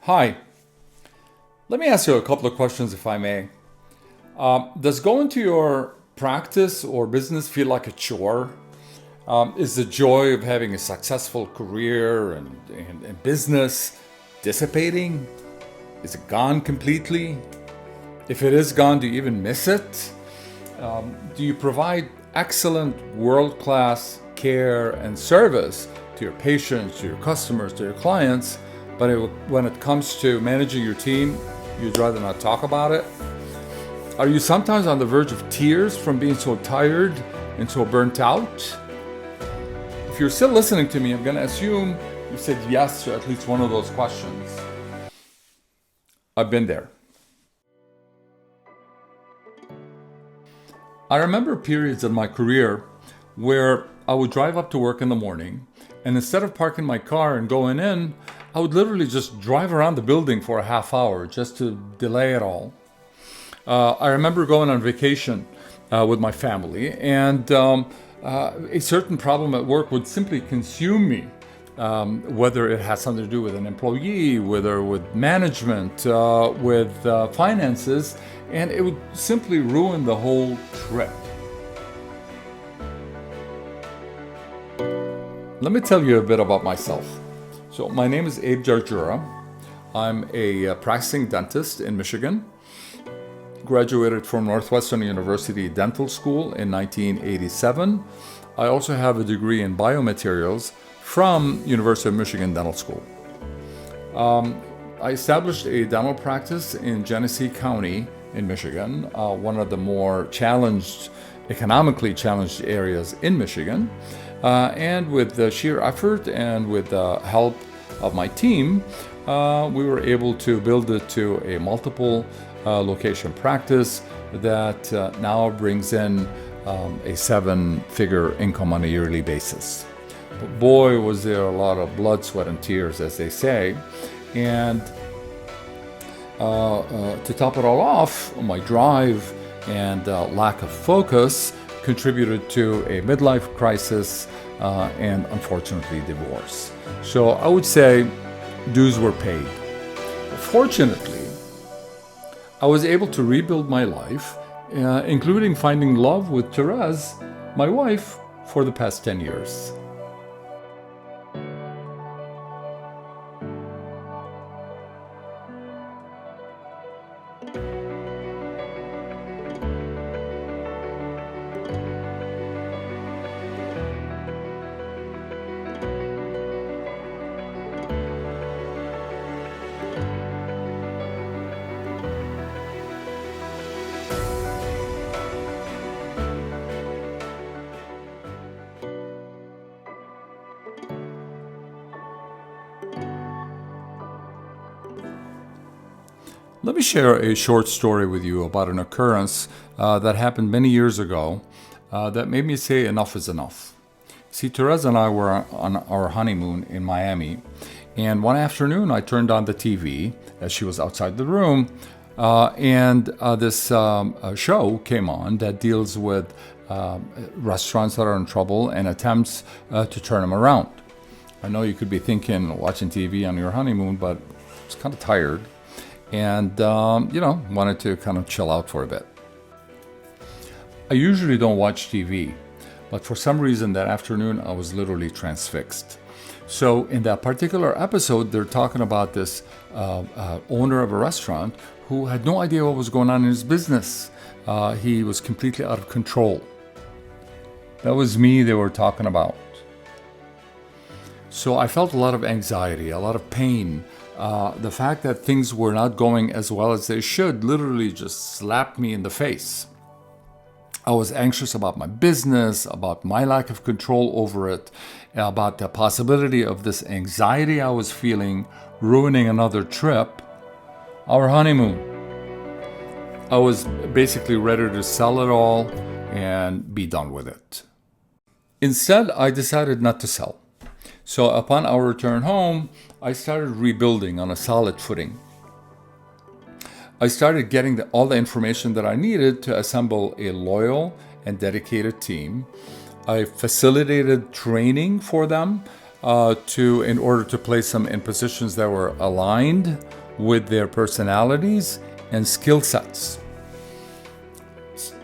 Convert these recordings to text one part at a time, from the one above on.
Hi, let me ask you a couple of questions if I may. Does going to your practice or business feel like a chore? Is the joy of having a successful career and business dissipating? Is it gone completely? If it is gone, do you even miss it? Do you provide excellent world class care and service to your patients, to your customers, to your clients? But when it comes to managing your team, you'd rather not talk about it? Are you sometimes on the verge of tears from being so tired and so burnt out? If you're still listening to me, I'm going to assume you said yes to at least one of those questions. I've been there. I remember periods in my career where I would drive up to work in the morning, and instead of parking my car and going in, I would literally just drive around the building for a half hour just to delay it all. I remember going on vacation with my family, and a certain problem at work would simply consume me, whether it has something to do with an employee, whether with management, with finances, and it would simply ruin the whole trip. Let me tell you a bit about myself. So, my name is Abe Jarjura. I'm a practicing dentist in Michigan. Graduated from Northwestern University Dental School in 1987. I also have a degree in biomaterials from University of Michigan Dental School. I established a dental practice in Genesee County in Michigan, one of the more economically challenged areas in Michigan. And with the sheer effort and with the help of my team, we were able to build it to a multiple location practice that now brings in a seven-figure income on a yearly basis. But boy, was there a lot of blood, sweat, and tears, as they say. And to top it all off, my drive and lack of focus contributed to a midlife crisis and unfortunately divorce. So I would say dues were paid. Fortunately, I was able to rebuild my life, including finding love with Therese, my wife, for the past 10 years. Let me share a short story with you about an occurrence that happened many years ago that made me say enough is enough. See, Therese and I were on our honeymoon in Miami, and one afternoon I turned on the TV as she was outside the room, and this show came on that deals with restaurants that are in trouble and attempts to turn them around. I know you could be thinking, watching TV on your honeymoon, but I was kind of tired and wanted to kind of chill out for a bit. I usually don't watch TV, but for some reason that afternoon I was literally transfixed. So in that particular episode, they're talking about this owner of a restaurant who had no idea what was going on in his business. He was completely out of control. That was me they were talking about. So I felt a lot of anxiety, a lot of pain. The fact that things were not going as well as they should literally just slapped me in the face. I was anxious about my business, about my lack of control over it, about the possibility of this anxiety I was feeling ruining another trip, our honeymoon. I was basically ready to sell it all and be done with it. Instead, I decided not to sell. So upon our return home, I started rebuilding on a solid footing. I started getting all the information that I needed to assemble a loyal and dedicated team. I facilitated training for them in order to place them in positions that were aligned with their personalities and skill sets.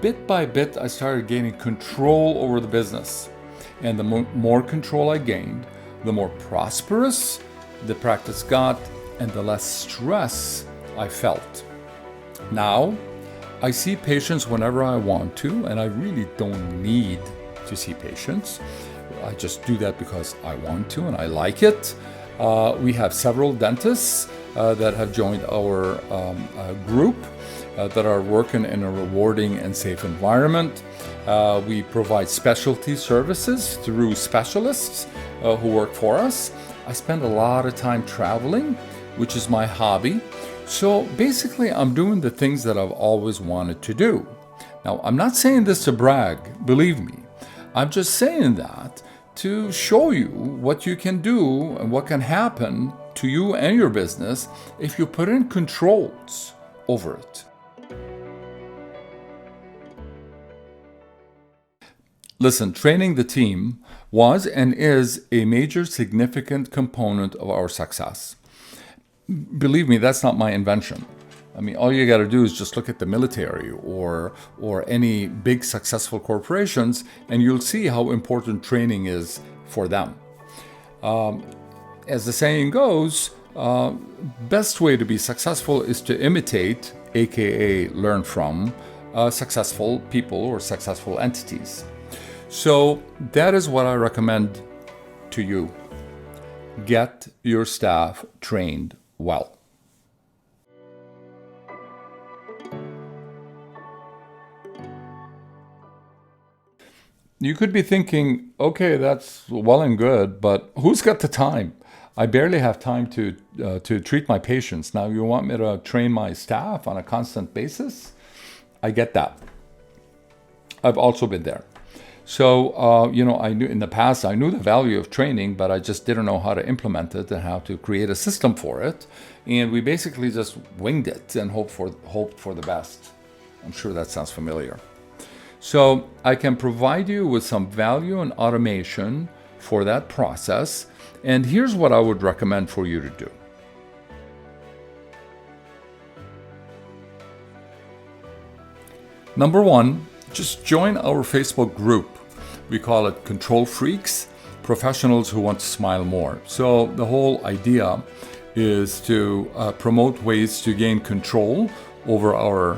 Bit by bit, I started gaining control over the business. And the more control I gained, the more prosperous the practice got and the less stress I felt. Now, I see patients whenever I want to, and I really don't need to see patients. I just do that because I want to and I like it. We have several dentists that have joined our group that are working in a rewarding and safe environment. We provide specialty services through specialists who work for us. I spend a lot of time traveling, which is my hobby. So basically, I'm doing the things that I've always wanted to do. Now, I'm not saying this to brag, believe me. I'm just saying that to show you what you can do and what can happen to you and your business if you put in controls over it. Listen, training the team was and is a major significant component of our success. Believe me, that's not my invention. I mean, all you got to do is just look at the military or any big successful corporations, and you'll see how important training is for them. As the saying goes, best way to be successful is to imitate, aka learn from, successful people or successful entities. So that is what I recommend to you. Get your staff trained well. You could be thinking, okay, that's well and good, but who's got the time? I barely have time to treat my patients. Now you want me to train my staff on a constant basis? I get that. I've also been there. So, I knew in the past, I knew the value of training, but I just didn't know how to implement it and how to create a system for it. And we basically just winged it and hoped for the best. I'm sure that sounds familiar. So I can provide you with some value and automation for that process. And here's what I would recommend for you to do. Number one, just join our Facebook group. We call it Control Freaks, professionals who want to smile more. So the whole idea is to promote ways to gain control over our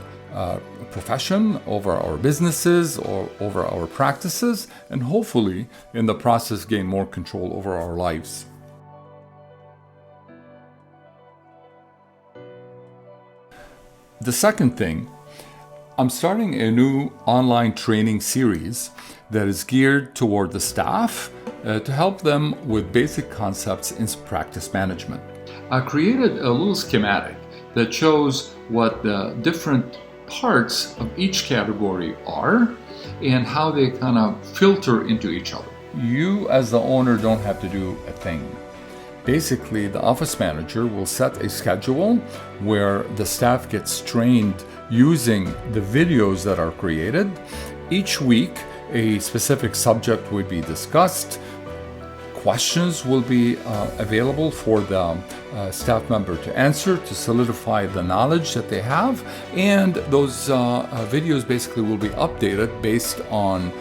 profession, over our businesses, or over our practices, and hopefully in the process gain more control over our lives. The second thing, I'm starting a new online training series that is geared toward the staff to help them with basic concepts in practice management. I created a little schematic that shows what the different parts of each category are and how they kind of filter into each other. You as the owner don't have to do a thing. Basically, the office manager will set a schedule where the staff gets trained using the videos that are created. Each week, a specific subject would be discussed. Questions will be available for the staff member to answer to solidify the knowledge that they have. And those videos basically will be updated based on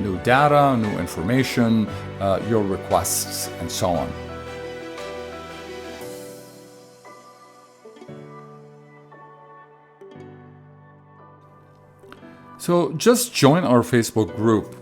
new data, new information, your requests, and so on. So just join our Facebook group.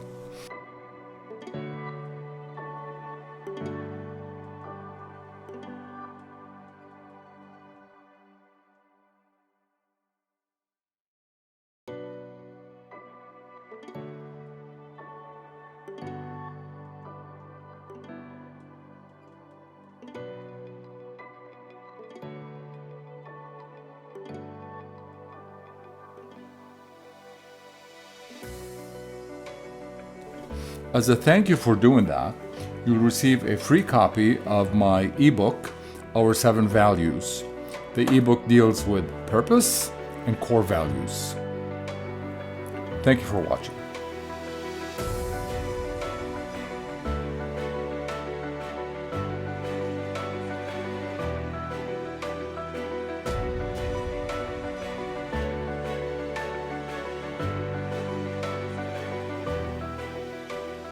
As a thank you for doing that, you'll receive a free copy of my ebook, Our 7 Values. The ebook deals with purpose and core values. Thank you for watching.